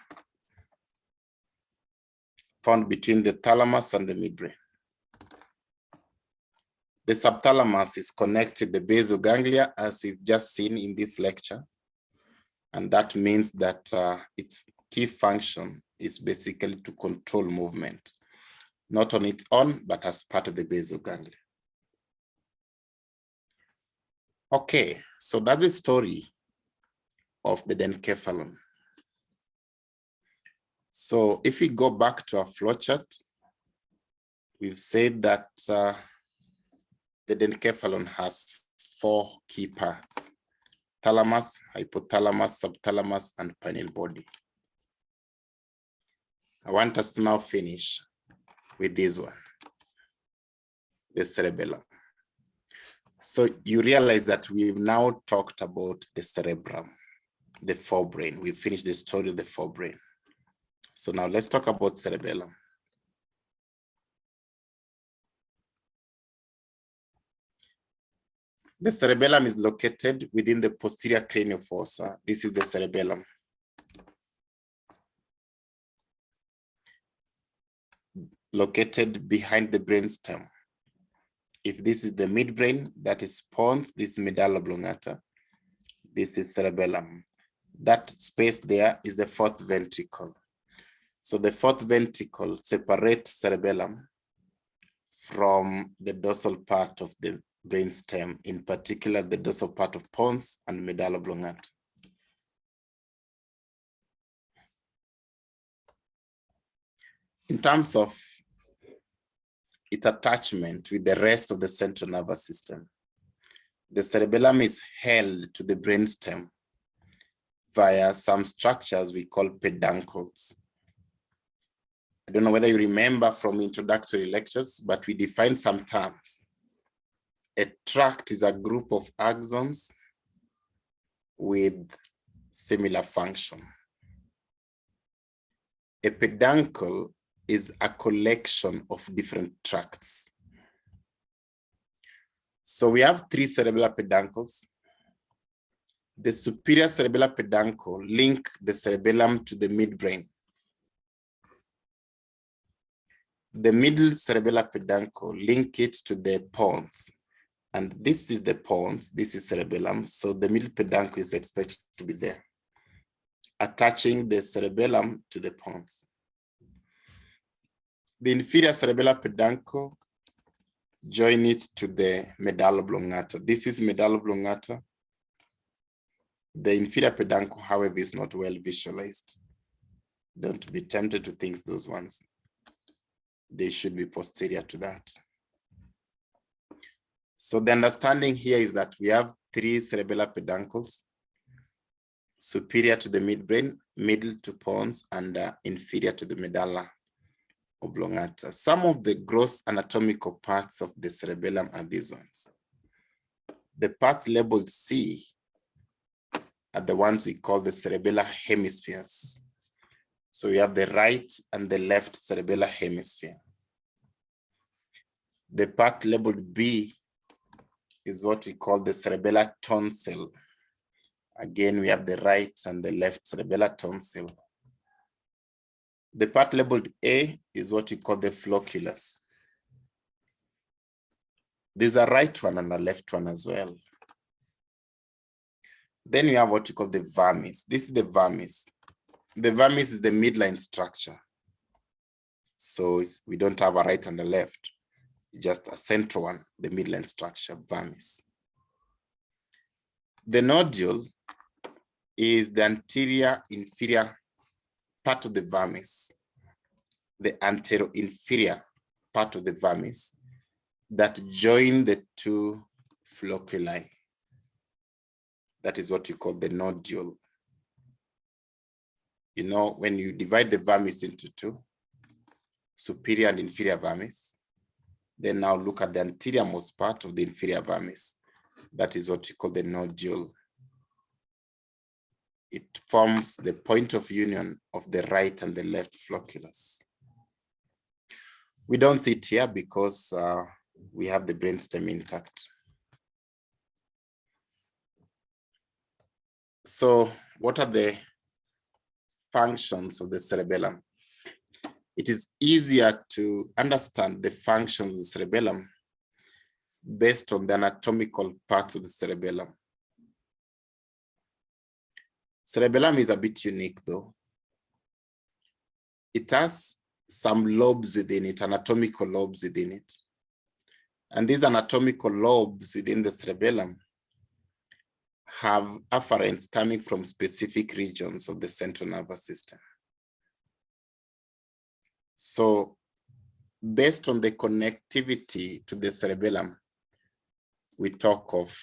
found between the thalamus and the midbrain. The subthalamus is connected to the basal ganglia, as we've just seen in this lecture. And that means that its key function is basically to control movement, not on its own, but as part of the basal ganglia. Okay, so that's the story of the Denkevalon. So if we go back to our flowchart, we've said that the Denkevalon has 4 key parts: thalamus, hypothalamus, subthalamus, and pineal body. I want us to now finish with this one, the cerebellum. So you realize that we've now talked about the cerebrum, the forebrain. We finished the story of the forebrain. So now let's talk about cerebellum. The cerebellum is located within the posterior cranial fossa. This is the cerebellum. Located behind the brainstem. If this is the midbrain, that is pons, this is medulla oblongata, this is cerebellum. That space there is the 4th ventricle. So the 4th ventricle separates cerebellum from the dorsal part of the brainstem, in particular the dorsal part of pons and medulla oblongata. In terms of its attachment with the rest of the central nervous system, the cerebellum is held to the brainstem via some structures we call peduncles. I don't know whether you remember from introductory lectures, but we defined some terms. A tract is a group of axons with similar function. A peduncle is a collection of different tracts. So we have 3 cerebellar peduncles. The superior cerebellar peduncle link the cerebellum to the midbrain. The middle cerebellar peduncle link it to the pons, And this is the pons, this is cerebellum. So the middle peduncle is expected to be there, attaching the cerebellum to the pons. The inferior cerebellar peduncle join it to the medulla oblongata. This is medulla oblongata. The inferior peduncle, however, is not well visualized. Don't be tempted to think those ones. They should be posterior to that. So the understanding here is that we have 3 cerebellar peduncles, superior to the midbrain, middle to pons, and inferior to the medulla oblongata. Some of the gross anatomical parts of the cerebellum are these ones. The parts labeled C are the ones we call the cerebellar hemispheres. So we have the right and the left cerebellar hemisphere. The part labeled B is what we call the cerebellar tonsil. Again, we have the right and the left cerebellar tonsil. The part labeled A is what we call the flocculus. There's a right one and a left one as well. Then we have what we call the vermis. This is the vermis. The vermis is the midline structure. So we don't have a right and a left. It's just a central one, the midline structure, vermis. The nodule is the anterior inferior part of the vermis, the anterior-inferior part of the vermis that join the 2 flocculi. That is what you call the nodule. You know, when you divide the vermis into 2, superior and inferior vermis, then now look at the anterior-most part of the inferior vermis. That is what you call the nodule. It forms the point of union of the right and the left flocculus. We don't see it here because we have the brainstem intact. So what are the functions of the cerebellum? It is easier to understand the functions of the cerebellum based on the anatomical parts of the cerebellum. Cerebellum is a bit unique though. It has some lobes within it, anatomical lobes within it. And these anatomical lobes within the cerebellum have afferents coming from specific regions of the central nervous system. So based on the connectivity to the cerebellum, we talk of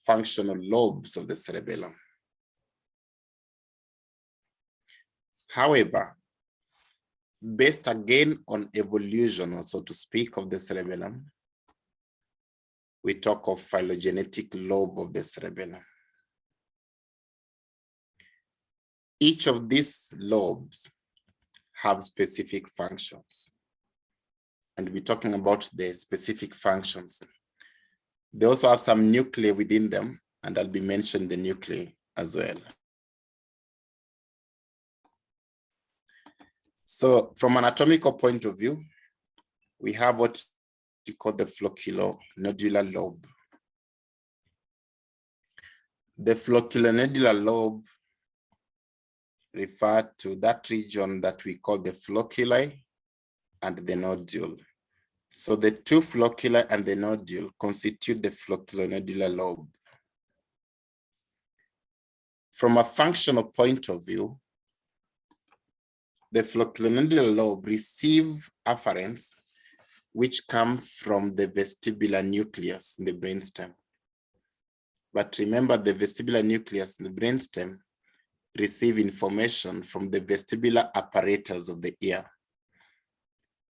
functional lobes of the cerebellum. However, based again on evolution, or so to speak, of the cerebellum, we talk of phylogenetic lobe of the cerebellum. Each of these lobes have specific functions. And we're talking about the specific functions. They also have some nuclei within them, and I'll be mentioning the nuclei as well. So from an anatomical point of view, we have what we call the flocculonodular lobe. The flocculonodular lobe refers to that region that we call the flocculi and the nodule. So the 2 flocculi and the nodule constitute the flocculonodular lobe. From a functional point of view, the flocculonodular lobe receive afferents which come from the vestibular nucleus in the brainstem. But remember, the vestibular nucleus in the brainstem receive information from the vestibular apparatus of the ear.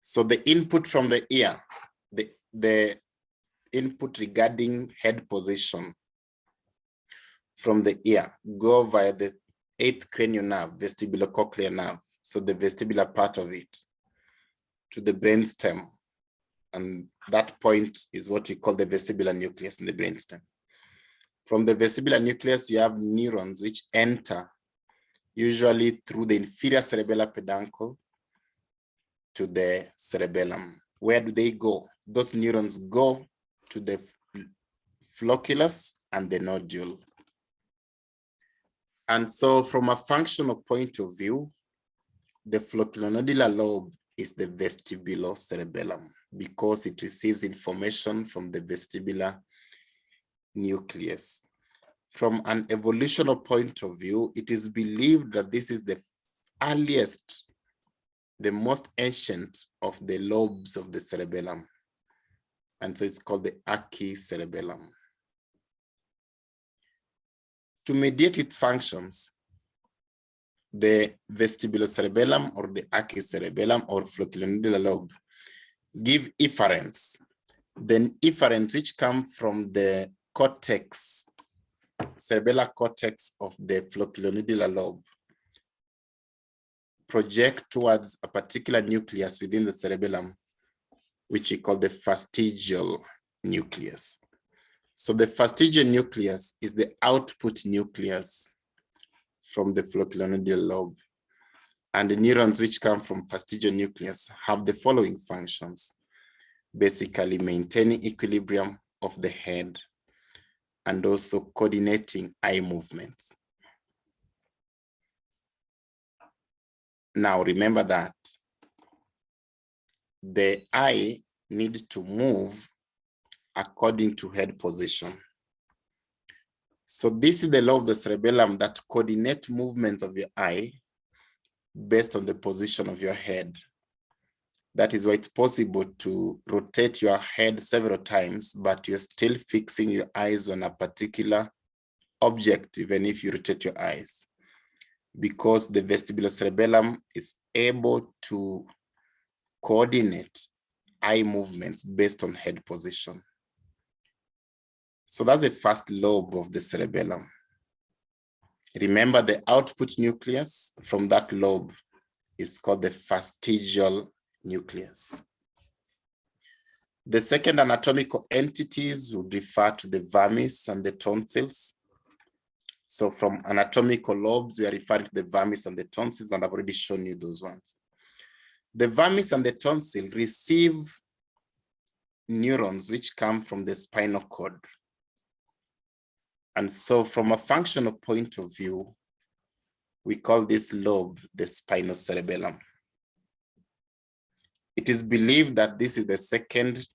So the input from the ear, the input regarding head position from the ear go via the 8th cranial nerve, vestibulocochlear nerve, so the vestibular part of it, to the brainstem. And that point is what we call the vestibular nucleus in the brainstem. From the vestibular nucleus, you have neurons which enter usually through the inferior cerebellar peduncle to the cerebellum. Where do they go? Those neurons go to the flocculus, and the nodule. And so from a functional point of view, the flocculonodular lobe is the vestibulocerebellum because it receives information from the vestibular nucleus. From an evolutionary point of view, it is believed that this is the earliest, the most ancient of the lobes of the cerebellum. And so it's called the archicerebellum. To mediate its functions, the vestibulocerebellum or the archicerebellum or flocculonodular lobe give efferents. Then efferents which come from the cortex, cerebellar cortex of the flocculonodular lobe, project towards a particular nucleus within the cerebellum, which we call the fastigial nucleus. So the fastigial nucleus is the output nucleus from the flocculonodular lobe. And the neurons which come from fastigial nucleus have the following functions: basically maintaining equilibrium of the head and also coordinating eye movements. Now remember that the eye needs to move according to head position. So this is the lobe of the cerebellum that coordinates movements of your eye based on the position of your head. That is why it's possible to rotate your head several times, but you're still fixing your eyes on a particular object, even if you rotate your eyes, because the vestibulocerebellum is able to coordinate eye movements based on head position. So that's the first lobe of the cerebellum. Remember, the output nucleus from that lobe is called the fastigial nucleus. The second anatomical entities would refer to the vermis and the tonsils. So from anatomical lobes, we are referring to the vermis and the tonsils, and I've already shown you those ones. The vermis and the tonsil receive neurons which come from the spinal cord. And so from a functional point of view, we call this lobe the spinocerebellum. It is believed that this is the second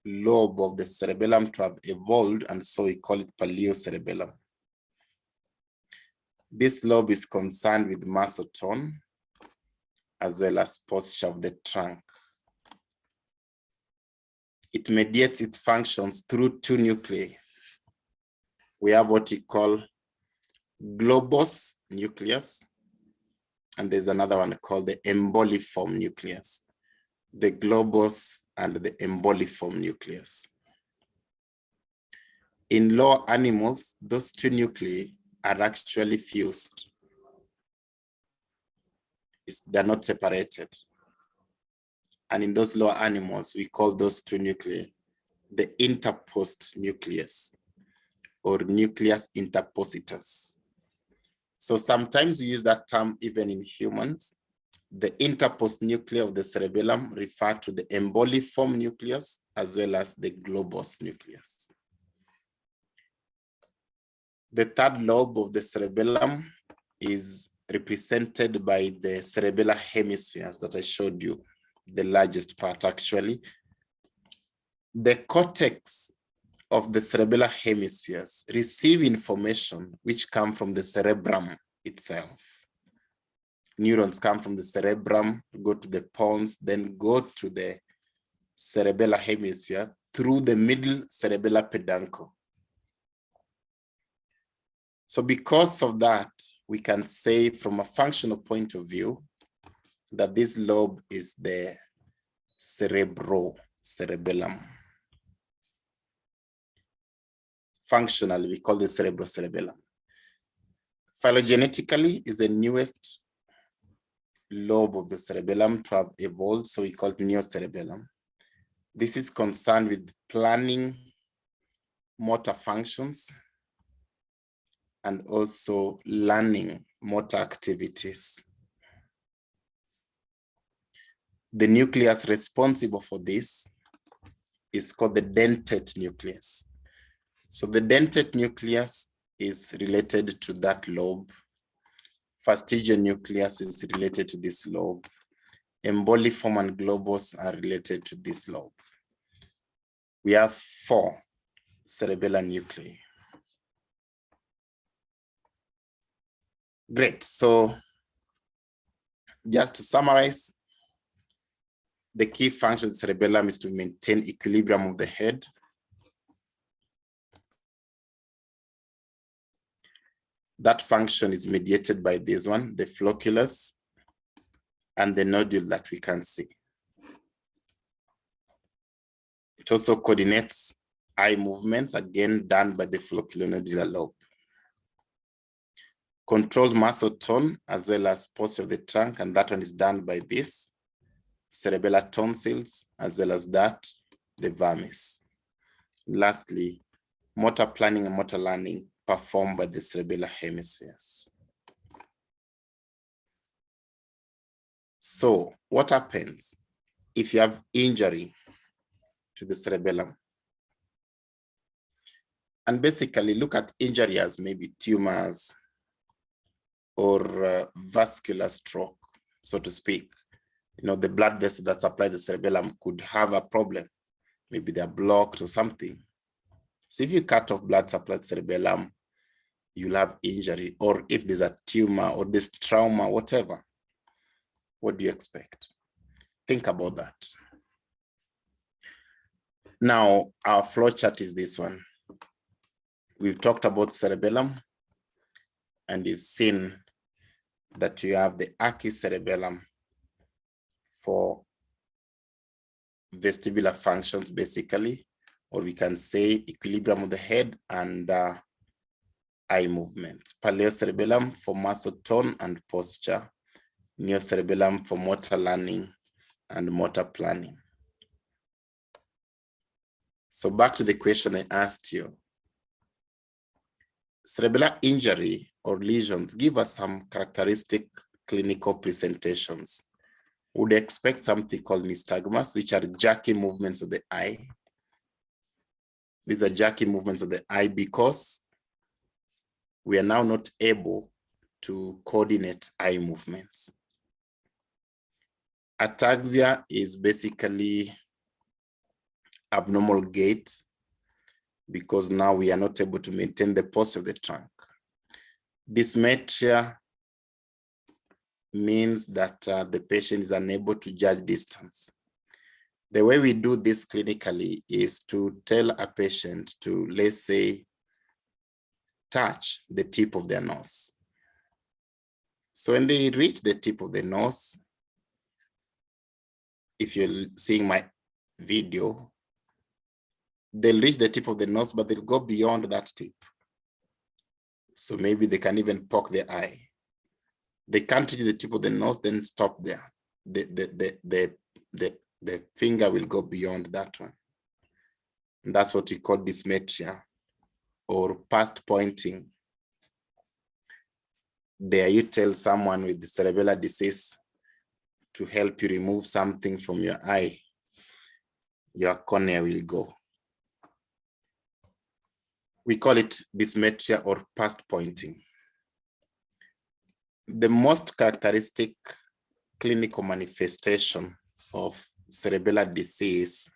lobe of the cerebellum to have evolved, and so we call it paleocerebellum. This lobe is concerned with muscle tone as well as posture of the trunk. It mediates its functions through two nuclei. We have what we call globose nucleus, and there's another one called the emboliform nucleus. The globose and the emboliform nucleus. In lower animals, those two nuclei are actually fused. They're not separated. And in those lower animals, we call those two nuclei the interpost nucleus or nucleus interpositus. So sometimes we use that term even in humans. The interpost nuclei of the cerebellum refer to the emboliform nucleus as well as the globose nucleus. The third lobe of the cerebellum is represented by the cerebellar hemispheres that I showed you, the largest part actually. The cortex of the cerebellar hemispheres receive information which come from the cerebrum itself. Neurons come from the cerebrum, go to the pons, then go to the cerebellar hemisphere through the middle cerebellar peduncle. So because of that, we can say from a functional point of view that this lobe is the cerebellum. Functionally, we call this cerebellum. Phylogenetically is the newest lobe of the cerebellum to have evolved, so we call it neocerebellum. This is concerned with planning motor functions and also learning motor activities. The nucleus responsible for this is called the dentate nucleus. So the dentate nucleus is related to that lobe. Fastigial nucleus is related to this lobe. Emboliform and globus are related to this lobe. We have 4 cerebellar nuclei. Great. So just to summarize, the key function of the cerebellum is to maintain equilibrium of the head. That function is mediated by this one, the flocculus, and the nodule that we can see. It also coordinates eye movements, again done by the flocculonodular lobe. Controls muscle tone as well as posture of the trunk, and that one is done by this cerebellar tonsils, as well as that, the vermis. Lastly, motor planning and motor learning performed by the cerebellar hemispheres. So what happens if you have injury to the cerebellum? And basically look at injury as maybe tumors or vascular stroke, so to speak. You know, the blood vessels that supply the cerebellum could have a problem. Maybe they're blocked or something. So if you cut off blood supply to the cerebellum, you'll have injury. Or if there's a tumor or this trauma, whatever, what do you expect? Think about that. Now, our flow chart is this one. We've talked about cerebellum, and you've seen that you have the archicerebellum for vestibular functions, basically, or we can say equilibrium of the head and eye movement. Paleocerebellum for muscle tone and posture. Neocerebellum for motor learning and motor planning. So back to the question I asked you. Cerebellar injury or lesions give us some characteristic clinical presentations. Would expect something called nystagmus, which are jerky movements of the eye. These are jerky movements of the eye because we are now not able to coordinate eye movements. Ataxia is basically abnormal gait because now we are not able to maintain the posture of the trunk. Dysmetria means that the patient is unable to judge distance. The way we do this clinically is to tell a patient to, let's say, touch the tip of their nose. So when they reach the tip of the nose, if you're seeing my video, they'll reach the tip of the nose, but they'll go beyond that tip. So maybe they can even poke their eye. They can't reach the tip of the nose, then stop there. The finger will go beyond that one. And that's what we call dysmetria or past pointing. There you tell someone with the cerebellar disease to help you remove something from your eye, your cornea will go. We call it dysmetria or past pointing. The most characteristic clinical manifestation of cerebellar disease,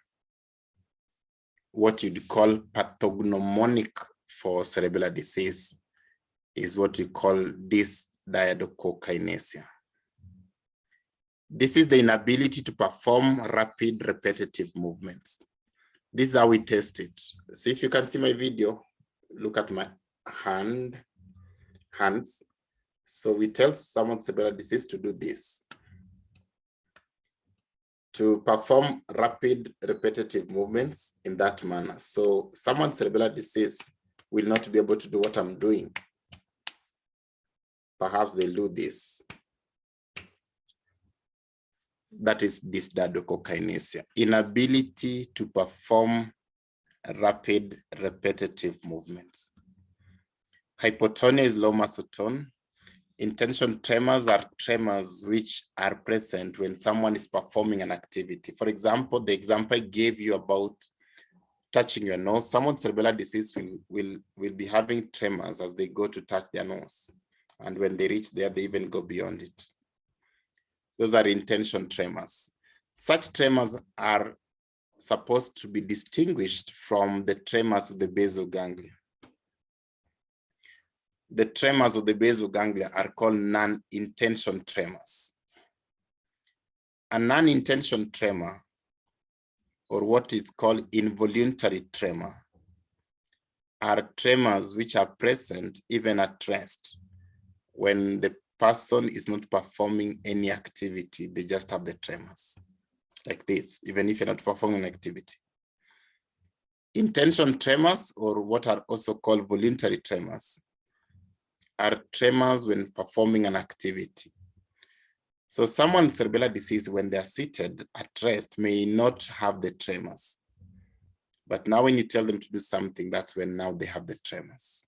what you'd call pathognomonic for cerebellar disease, is what we call dysdiadochokinesia. This is the inability to perform rapid repetitive movements. This is how we test it. See if you can see my video. Look at my hands. So we tell someone with cerebellar disease to do this. To perform rapid repetitive movements in that manner. So someone with cerebellar disease will not be able to do what I'm doing. Perhaps they'll do this. That is dysdiadochokinesia, inability to perform rapid repetitive movements. Hypotonia is low muscle tone. Intention tremors are tremors which are present when someone is performing an activity. For example, the example I gave you about touching your nose. Someone with cerebellar disease will be having tremors as they go to touch their nose. And when they reach there, they even go beyond it. Those are intention tremors. Such tremors are supposed to be distinguished from the tremors of the basal ganglia. The tremors of the basal ganglia are called non-intention tremors. A non-intention tremor, or what is called involuntary tremor, are tremors which are present even at rest. When the person is not performing any activity, they just have the tremors, like this, even if you're not performing an activity. Intention tremors, or what are also called voluntary tremors, are tremors when performing an activity. So someone with cerebellar disease, when they're seated at rest, may not have the tremors. But now when you tell them to do something, that's when now they have the tremors.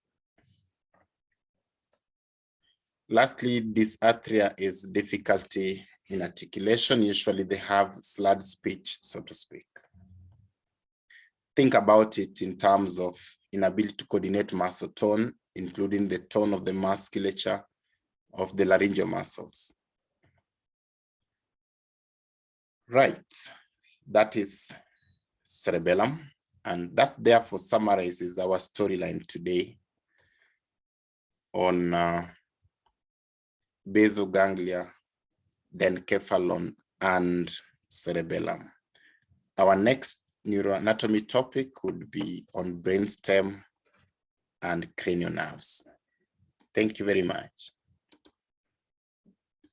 Lastly, dysarthria is difficulty in articulation. Usually they have slurred speech, so to speak. Think about it in terms of inability to coordinate muscle tone, including the tone of the musculature of the laryngeal muscles. Right, that is cerebellum, and that therefore summarizes our storyline today on basal ganglia, Denkevalon, and cerebellum. Our next neuroanatomy topic would be on brainstem and cranial nerves. Thank you very much.